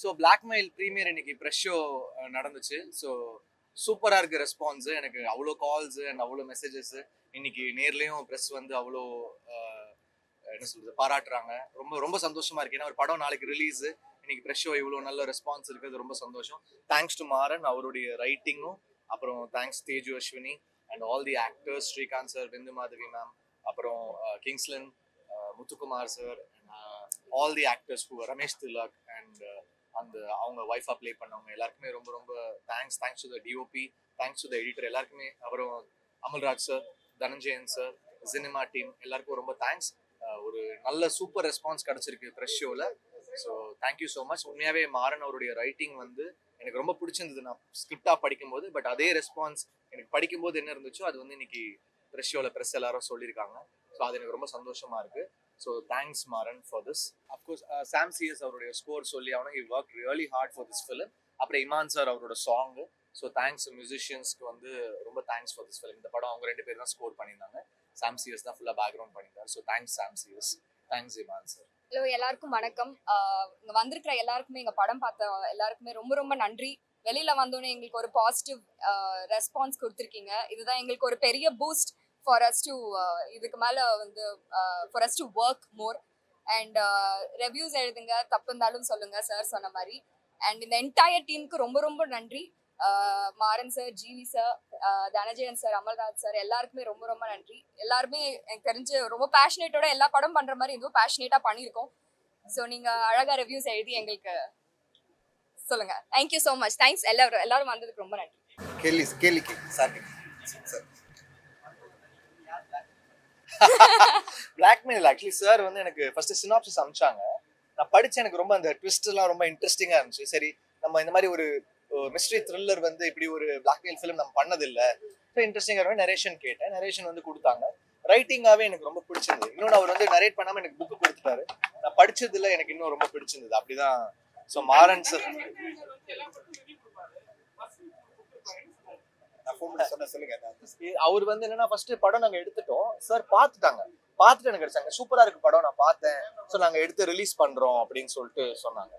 So blackmail premier இன்னைக்கு brush show நடந்துச்சு. So சூப்பராக இருக்குது ரெஸ்பான்ஸு. எனக்கு அவ்வளோ கால்ஸு அண்ட் அவ்வளோ மெசேஜஸ். இன்னைக்கு நேர்லேயும் ப்ரெஸ் வந்து அவ்வளோ என்ன சொல்றது பாராட்டுறாங்க. ரொம்ப ரொம்ப சந்தோஷமா இருக்கு. ஏன்னா ஒரு படம் நாளைக்கு ரிலீஸு, இன்னைக்கு ப்ரெஷ் ஷோ இவ்வளோ நல்ல ரெஸ்பான்ஸ் இருக்குது, ரொம்ப சந்தோஷம். தேங்க்ஸ் டு மாறன், அவருடைய ரைட்டிங்கும், அப்புறம் thanks Teju Ashwini and all the actors, Srikanth sir, Bindu Madhavi ma'am, அப்புறம் Kingsley, Muthukumar sir, all the actors who, Ramesh Thilak and அந்த அவங்க ஒய்ஃபா ப்ளே பண்ணவங்க எல்லாருக்குமே ரொம்ப ரொம்ப thanks. Thanks to the DOP, thanks to the editor எல்லாருக்குமே, அப்புறம் Amalraj sir, Dhananjayan sir, cinema team எல்லாருக்கும் ரொம்ப தேங்க்ஸ். ஒரு நல்ல சூப்பர் ரெஸ்பான்ஸ் கிடைச்சிருக்கு ப்ரெஷ் ஷோவில். So thank you so much. உண்மையாகவே மாறன் அவருடைய ரைட்டிங் வந்து எனக்கு ரொம்ப பிடிச்சிருந்தது நான் ஸ்கிரிப்டாக படிக்கும்போது. பட் அதே ரெஸ்பான்ஸ் எனக்கு படிக்கும்போது என்ன இருந்துச்சோ அது வந்து இன்னைக்கு ப்ரெஷ் ஷோவில் ப்ரெஸ் எல்லாரும் சொல்லியிருக்காங்க. ஸோ அது எனக்கு ரொம்ப சந்தோஷமா இருக்கு. So thanks Maran for this. Of course Sam CS அவருடைய ஸ்கோர் சொல்லி ஆகணும். He work really hard for this film. அப்புறம் இமான் சார் அவரோட சாங்கு. ஸோ தேங்க்ஸ் மியூசிஷியன்ஸ்க்கு வந்து ரொம்ப தேங்க்ஸ் ஃபார் திஸ் ஃபிலிம். இந்த படம் அவங்க 2 பேர் தான் ஸ்கோர் பண்ணியிருந்தாங்க. சாம் சிஎஸ் தான் ஃபுல்லாக பேக்ரவுண்ட் பண்ணியிருந்தார். So thanks Sam CS, thanks Imman sir. Hello, எல்லாருக்கும் வணக்கம். இங்கே வந்திருக்கிற எல்லாருக்குமே, எங்கள் படம் பார்த்த எல்லாருக்குமே ரொம்ப ரொம்ப நன்றி. வெளியில் வந்தோன்னே எங்களுக்கு ஒரு பாசிட்டிவ் ரெஸ்பான்ஸ் கொடுத்துருக்கீங்க. இதுதான் எங்களுக்கு ஒரு பெரிய பூஸ்ட் ஃபார் அஸ் டு இதுக்கு மேலே வந்து for us to work more. And ரெவ்யூஸ் எழுதுங்க, தப்பு இருந்தாலும் சொல்லுங்கள் சார் சொன்ன மாதிரி. அண்ட் இந்த என்டையர் டீமுக்கு ரொம்ப ரொம்ப நன்றி. Maran sir, GV sir, Dhananjayan sir, Amalraj sir, எல்லாருக்குமே ரொம்ப ரொம்ப நன்றி. எல்லாருமே எனக்கு தெரிஞ்சு ரொம்ப பேஷனேட்டோட எல்லா படம் பண்ற மாதிரி இதுவும் பேஷனேட்டா பண்ணியிருக்கோம். ஸோ நீங்க அழகா ரிவ்யூஸ் எழுதி எங்களுக்கு சொல்லுங்க. Thank you so much. தேங்க்ஸ் எல்லாரும் வந்ததுக்கு ரொம்ப நன்றி. பிளாக்மெயில் ஆக்சுவலி சார் வந்து எனக்கு ஃபர்ஸ்ட் சினாப்சிஸ் அனுப்பிச்சாங்க. நான் படிச்சேன். எனக்கு ரொம்ப அந்த ட்விஸ்ட் எல்லாம் ரொம்ப இன்ட்ரெஸ்டிங்கா இருந்துச்சு. சரி, நம்ம இந்த மாதிரி ஒரு மிஸ்ட்ரி த்ரில்லர் வந்து இப்படி ஒரு பிளாக்மெயில் ஃபிலிம் நம்ம பண்ணதில்லை, இன்ட்ரெஸ்டிங்காக நரேஷன் கேட்டேன். நரேஷன் வந்து கொடுத்தாங்க. ரைட்டிங்காகவே எனக்கு ரொம்ப பிடிச்சிருந்தது. இன்னொன்று அவர் வந்து நரேட் பண்ணாமல் எனக்கு புக்கு கொடுத்துட்டாரு. நான் படிச்சதுல எனக்கு இன்னும் ரொம்ப பிடிச்சிருந்தது. அப்படிதான். ஸோ மாறன் சார் அவர் வந்து என்னன்னா ஃபர்ஸ்ட் படம் நாங்கள் எடுத்துட்டோம். சார் பார்த்துட்டு எனக்கு கிடைச்சாங்க, சூப்பரா இருக்கு படம், நான் பார்த்தேன், ஸோ நாங்கள் எடுத்து ரிலீஸ் பண்றோம் அப்படின்னு சொல்லிட்டு சொன்னாங்க.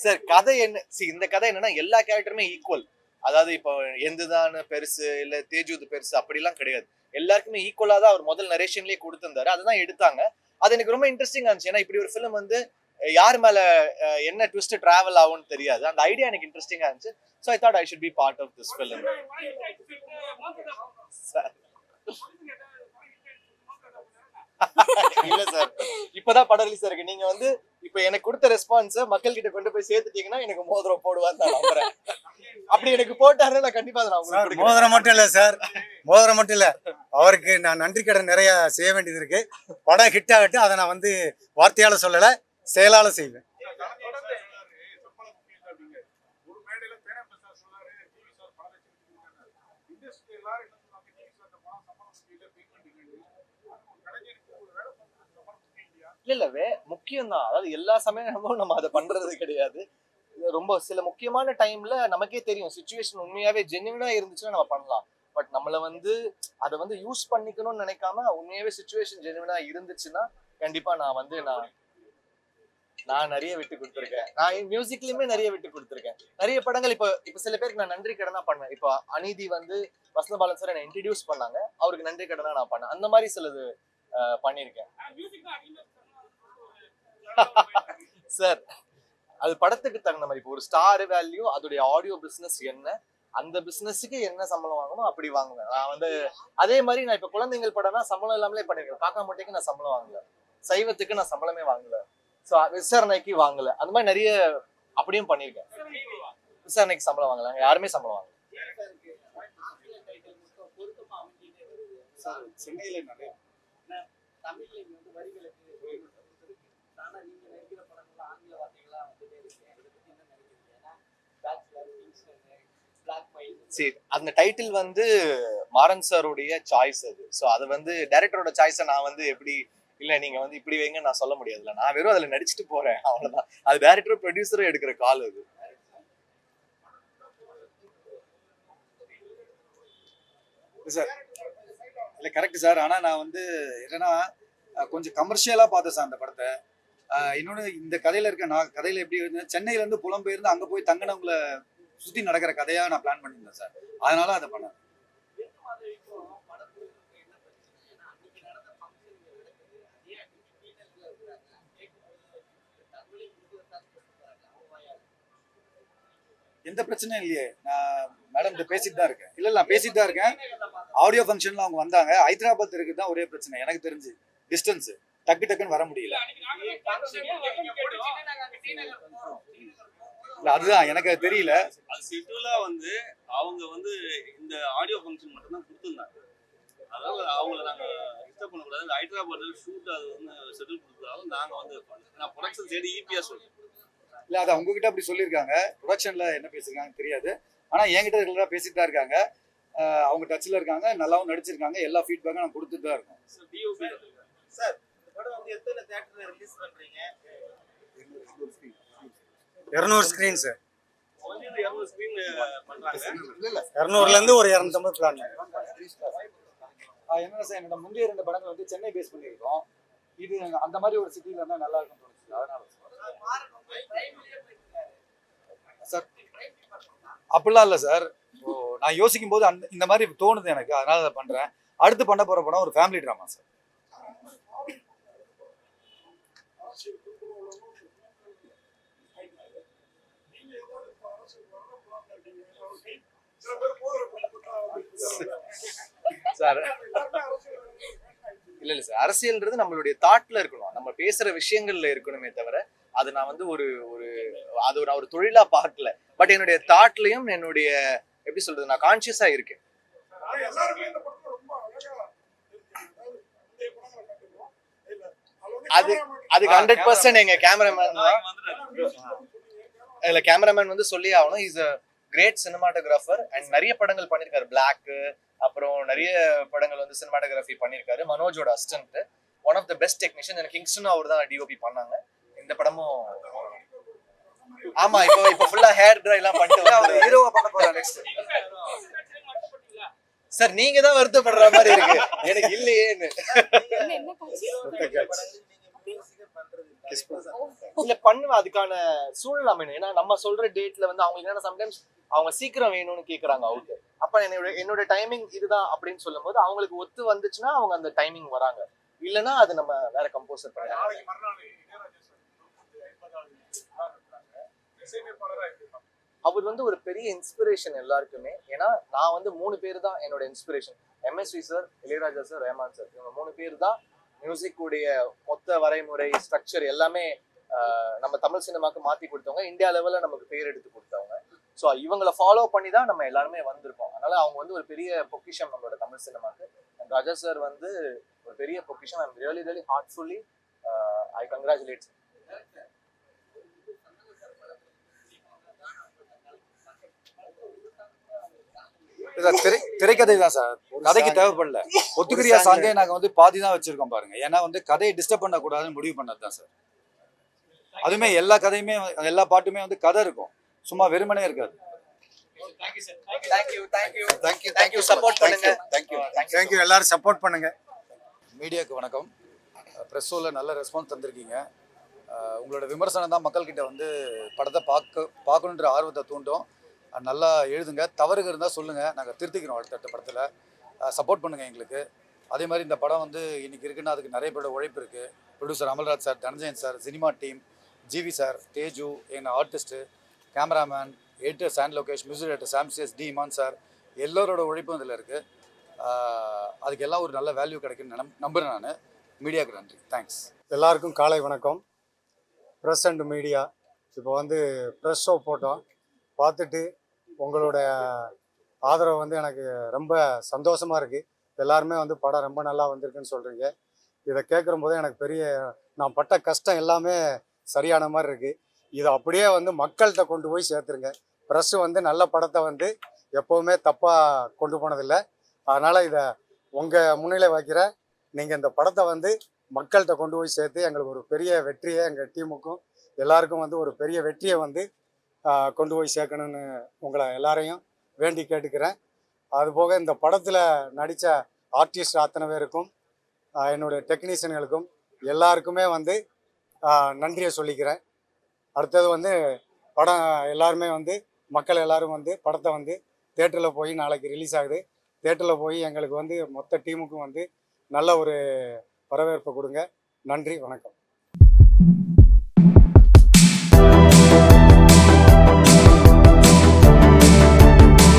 சார் கதை என்ன, இந்த கதை என்னன்னா எல்லா கேரக்டருமே ஈக்குவல். அதாவது இப்போ எந்துதான் பெருசு இல்ல தேஜுது பெருசு அப்படிலாம் கிடையாது. எல்லாருக்குமே ஈக்குவலா தான் அவர் முதல் நரேஷன்லயே கொடுத்திருந்தாரு. அதுதான் எடுத்தாங்க. அது எனக்கு ரொம்ப இன்ட்ரெஸ்டிங்கா இருந்துச்சு. ஏன்னா இப்படி ஒரு ஃபிலிம் வந்து யார் மேல என்ன ட்விஸ்ட் டிராவல் ஆகும்னு தெரியாது. அந்த ஐடியா எனக்கு இன்ட்ரெஸ்டிங்கா இருந்துச்சு. So I thought I should be part of this film. இல்ல சார், இப்பதான் படம் ரிலீஸ் இருக்கு. நீங்க வந்து இப்ப எனக்கு கொடுத்த ரெஸ்பான்ஸ் மக்கள் கிட்ட கொண்டு போய் சேர்த்துட்டீங்கன்னா எனக்கு மோதிரம் போடுவான்னு நான் நம்புறேன். அப்படி எனக்கு போட்டாருன்னா நான் கண்டிப்பா மோதிரம் மட்டும் இல்ல சார், மோதிரம் மட்டும் இல்ல, அவருக்கு நான் நன்றி கடன் நிறைய செய்ய வேண்டியது இருக்கு. படம் ஹிட் ஆகட்டும், அதை நான் வந்து வார்த்தையால சொல்லல, செயலால செய்வேன். இல்லவே முக்கியம் தான். அதாவது எல்லா சமயமும் நம்ம அதை பண்றது கிடையாது. ரொம்ப சில முக்கியமான டைம்ல நமக்கே தெரியும் சிச்சுவேஷன் உண்மையாவே ஜென்யூனா இருந்துச்சுன்னா நம்ம பண்ணலாம். பட் நம்மள வந்து அதை வந்து யூஸ் பண்ணிக்கணும்னு நினைக்காம உண்மையாவே சிச்சுவேஷன் ஜென்யூனா இருந்துச்சுன்னா கண்டிப்பா நான் நிறைய விட்டு கொடுத்துருக்கேன். நான் மியூசிக்லயுமே நிறைய விட்டு கொடுத்துருக்கேன். நிறைய படங்கள் இப்ப சில பேருக்கு நான் நன்றி கடனா பண்ணேன். இப்போ அநீதி வந்து வசந்தபாலன் சார் என்னை இன்ட்ரடியூஸ் பண்ணாங்க, அவருக்கு நன்றி கடனா நான் பண்ணேன். அந்த மாதிரி சிலது பண்ணியிருக்கேன். சார் அது படத்துக்கு தகுந்த மாதிரி. இப்போ ஒரு ஸ்டார் வேல்யூ, அதோடைய ஆடியோ பிசினஸ் என்ன, அந்த பிசினஸுக்கு என்ன சம்பளம் வாங்கணும் அப்படி வாங்குவேன். நான் வந்து அதே மாதிரி நான் இப்ப குழந்தைகள் படம்னா சம்பளம் இல்லாமலே பண்ணிருக்கேன். காக்கா முட்டைக்கு நான் சம்பளம் வாங்கல, சைவத்துக்கு நான் சம்பளமே வாங்கல, ஸோ விசாரணைக்கு வாங்கல. அந்த மாதிரி நிறைய அப்படியும் பண்ணியிருக்கேன். விசாரணைக்கு சம்பளம் வாங்கல, யாருமே சம்பளம் வாங்கல. சரி, அந்த டைட்டில் வந்து மாறன் சாருடைய சாய்ஸ் அது. ஸோ அது வந்து டைரக்டரோட சாய்ஸை நான் வந்து எப்படி இல்ல நீங்க வந்து இப்படி வைங்க நான் சொல்ல முடியாதுல்ல. நான் வெறும் அதுல நடிச்சுட்டு போறேன், அவ்வளவுதான். அது டைரக்டரும் ப்ரொடியூசரும் எடுக்கிற கால் அது. சார் இல்லை கரெக்ட் சார். ஆனால் நான் வந்து என்னன்னா கொஞ்சம் கமர்ஷியலாக பார்த்தேன் சார் அந்த படத்தை. இன்னொன்று இந்த கதையில் இருக்க நான் கதையில் எப்படி இருந்தேன், சென்னையிலேருந்து புலம்பெயர்ந்து அங்கே போய் தங்கினவங்களை சுற்றி நடக்கிற கதையாக நான் பிளான் பண்ணியிருந்தேன் சார். அதனால அதை பண்ணேன். எந்த பிரச்சனையும் இல்லையே. நான் மேடம் பேசிட்டு தான் இருக்கேன். இல்லை நான் பேசிட்டு தான் இருக்கேன். ஆடியோ ஃபங்க்ஷன்ல அவங்க வந்தாங்க. ஹைதராபாத் இருக்குது தான் ஒரே பிரச்சனை எனக்கு தெரிஞ்சு, டிஸ்டன்ஸ் டக்குன்னு வர முடியல. இல்ல அதுதான் எனக்கு அது தெரியல. அது ஷெட்யூலா வந்து அவங்க வந்து இந்த ஆடியோ ஃபங்க்ஷன் மட்டும் தான் கொடுத்துருந்தாங்க. அதாவது அவங்கள நாங்க டிஸ்டர்ப் பண்ணக்கூடாது. இந்த ஹைதராபாத்ல ஷூட் அது வந்து ஷெட்யூல் கொடுத்ததாலும் நாங்க வந்து நான் ப்ரொடக்ஷன் சைடு ஈபியா சொல்றேன். இல்ல அது உங்ககிட்ட அப்படி சொல்லியிருக்காங்க. ப்ரொடக்ஷன்ல என்ன பேசியிருக்காங்க தெரியாது. ஆனா என்கிட்ட ரெகுலரா பேசிட்டு தான் இருக்காங்க. அவங்க டச்ல இருக்காங்க, நல்லாவும் நடிச்சிருக்காங்க. எல்லா ஃபீட்பேக்கும் நான் கொடுத்துட்டு தான் இருக்கோம். சார் படம் வந்து எத்தனை தியேட்டர்ல ரிலீஸ் பண்றீங்க? 200 ஸ்கிரீன் சார். 200 ஸ்கிரீன் பண்றாங்க. 200ல இருந்து ஒரு 250 பிளான். என்னென்ன சார், என்னோட முந்தைய 2 படங்கள் வந்து சென்னை பேஸ் பண்ணியிருக்கோம். இது அந்த மாதிரி ஒரு சிட்டில இருந்தா நல்லா இருக்கும் தோணுச்சு. அதனால சார் அப்படிலாம் இல்லை சார். நான் யோசிக்கும் போது இந்த மாதிரி தோணுது எனக்கு, அதனால அதை பண்றேன். அடுத்து பண்ண போற படம் ஒரு ஃபேமிலி ட்ராமா சார். சார் இல்ல சார், அரசியல்ன்றது நம்மளுடைய தாட்ல இருக்கணும், நம்ம பேசுற விஷயங்கள்ல இருக்கணுமே தவிர அது நான் வந்து ஒரு ஒரு அது ஒரு ஒரு தொழிலா பார்க்கல. பட் என்னுடைய தாட்லயும் என்னுடைய எப்படி சொல்றது, நான் கான்சியஸா இருக்கேன். அதுக்கு 100% எங்க கேமராமேன் இல்ல கேமராமேன் வந்து சொல்லி ஆகணும். Is a great cinematographer and நிறைய படங்கள் பண்ணிருக்காரு. பிளாக், அப்புறம் நிறைய படங்கள் வந்து சினிமாட்டோகிராஃபி பண்ணிருக்காரு. மனோஜோட assistant, one of the best technician. எனக்கு கிங்ஸ்டன் அவர் தான் டிஓபி பண்ணாங்க. இந்த படமும் ஆமா இப்போ ஃபுல்லா ஹேர் ட்ரை எல்லாம் பண்ணிட்டு ஹீரோவா பண்ண போறேன் நெக்ஸ்ட். சார் நீங்க தான் வருத்தப்படுற மாதிரி இருக்கு, எனக்கு இல்லையேன்னு. என்ன காட்சி? இல்ல பண்ணுவேன், அதுக்கான சூழல் அமையணும். ஏன்னா நம்ம சொல்ற டேட்ல வந்து அவங்களுக்கு என்ன சம்டைம்ஸ் அவங்க சீக்கிரம் வேணும்னு கேக்குறாங்க அவுட். அப்ப என்னோட டைமிங் இதுதான் அப்படின்னு சொல்லும் போது அவங்களுக்கு ஒத்து வந்துச்சுன்னா அவங்க அந்த டைமிங் வராங்க. இல்லைன்னா அது நம்ம வேற கம்போசர் பண்ணலாம். அவர் வந்து ஒரு பெரிய இன்ஸ்பிரேஷன் எல்லாருக்குமே. ஏன்னா நான் வந்து 3 பேர் தான் என்னோட inspiration. MSV sir, Ilaiyaraaja sir, Rahman sir. இவங்க 3 பேர் தான் மியூசிக் உடைய மொத்த வரைமுறை ஸ்ட்ரக்சர் எல்லாமே நம்ம தமிழ் சினிமாக்கு மாத்தி கொடுத்தவங்க, இந்தியா லெவல்ல நமக்கு பேர் எடுத்து கொடுத்தவங்க. ஸோ இவங்களை ஃபாலோ பண்ணி தான் நம்ம எல்லாருமே வந்திருக்கோம். அதனால அவங்க வந்து ஒரு பெரிய பொக்கிஷம் நம்மளோட தமிழ் சினிமாக்கு. ராஜா சார் வந்து ஒரு பெரிய பொக்கிஷம். I am really heartfully I congratulate. திரைக்கதை தான் சார், கதைக்கு தேவைப்படல. ஒத்துக்கிறியா சாங்கே நாங்க வந்து பாதி தான் வச்சிருக்கோம் பாருங்க. ஏன்னா வந்து கதையை டிஸ்டர்ப் பண்ணக்கூடாதுன்னு முடிவு பண்ணது தான் சார். அதுமே எல்லா கதையுமே எல்லா பாட்டுமே வந்து கதை இருக்கும், சும்மா வெறுமனே இருக்காது. தேங்க்யூ சப்போர்ட் பண்ணுங்க. தேங்க்யூ எல்லாரும் சப்போர்ட் பண்ணுங்க. மீடியாவுக்கு வணக்கம். ப்ரெஸ் ஷோவில் நல்ல ரெஸ்பான்ஸ் தந்திருக்கீங்க. உங்களோட விமர்சனம் தான் மக்கள்கிட்ட வந்து படத்தை பார்க்கணுன்ற ஆர்வத்தை தூண்டும். நல்லா எழுதுங்க, தவறுகள் இருந்தால் சொல்லுங்கள், நாங்கள் திருத்திக்கிறோம் அடுத்தடுத்த படத்தில். சப்போர்ட் பண்ணுங்கள் எங்களுக்கு. அதே மாதிரி இந்த படம் வந்து இன்றைக்கி இருக்குன்னா அதுக்கு நிறைய பேரோட உழைப்பு இருக்குது. Producer Amalraj sir, Dhananjayan sir, cinema team, GV sir, Teju, எங்கள் artist, cameraman, editor San Lokesh, music director Sam CS, D Imman sir, எல்லோரோட உழைப்பும் இதில் இருக்குது. அதுக்கெல்லாம் ஒரு நல்ல வேல்யூ கிடைக்குன்னு நம்புகிறேன் நான். மீடியாவுக்கு நன்றி, தேங்க்ஸ். எல்லாருக்கும் காலை வணக்கம். ப்ரெஸ் அண்ட் மீடியா இப்போ வந்து ப்ரெஸ் ஷோ போட்டோம், பார்த்துட்டு உங்களோட ஆதரவு வந்து எனக்கு ரொம்ப சந்தோஷமாக இருக்குது. எல்லாருமே வந்து படம் ரொம்ப நல்லா வந்திருக்குன்னு சொல்கிறீங்க. இதை கேட்குற போதே எனக்கு பெரிய நான் பட்ட கஷ்டம் எல்லாமே சரியான மாதிரி இருக்குது. இதை அப்படியே வந்து மக்கள்கிட்ட கொண்டு போய் சேர்த்துருங்க. ப்ரெஸ்ஸு வந்து நல்ல படத்தை வந்து எப்போவுமே தப்பாக கொண்டு போனதில்லை. அதனால் இதை உங்கள் முன்னிலை வைக்கிற நீங்கள் இந்த படத்தை வந்து மக்கள்கிட்ட கொண்டு போய் சேர்த்து எங்களுக்கு ஒரு பெரிய வெற்றியை, எங்கள் டீமுக்கும் எல்லாருக்கும் வந்து ஒரு பெரிய வெற்றியை வந்து கொண்டு போய் சேர்க்கணும்னு உங்களை எல்லாரையும் வேண்டி கேட்டுக்கிறேன். அதுபோக இந்த படத்தில் நடித்த ஆர்டிஸ்ட் அத்தனை பேருக்கும் என்னுடைய டெக்னீஷியன்களுக்கும் எல்லாருக்குமே வந்து நன்றியை சொல்லிக்கிறேன். அடுத்தது வந்து படம் எல்லாருமே வந்து மக்கள் எல்லாரும் வந்து படத்தை வந்து தேட்டரில் போய் நாளைக்கு ரிலீஸ் ஆகுது. தேட்டரில் போய் எங்களுக்கு வந்து மொத்த டீமுக்கும் வந்து நல்ல ஒரு வரவேற்பை கொடுங்க. நன்றி, வணக்கம்.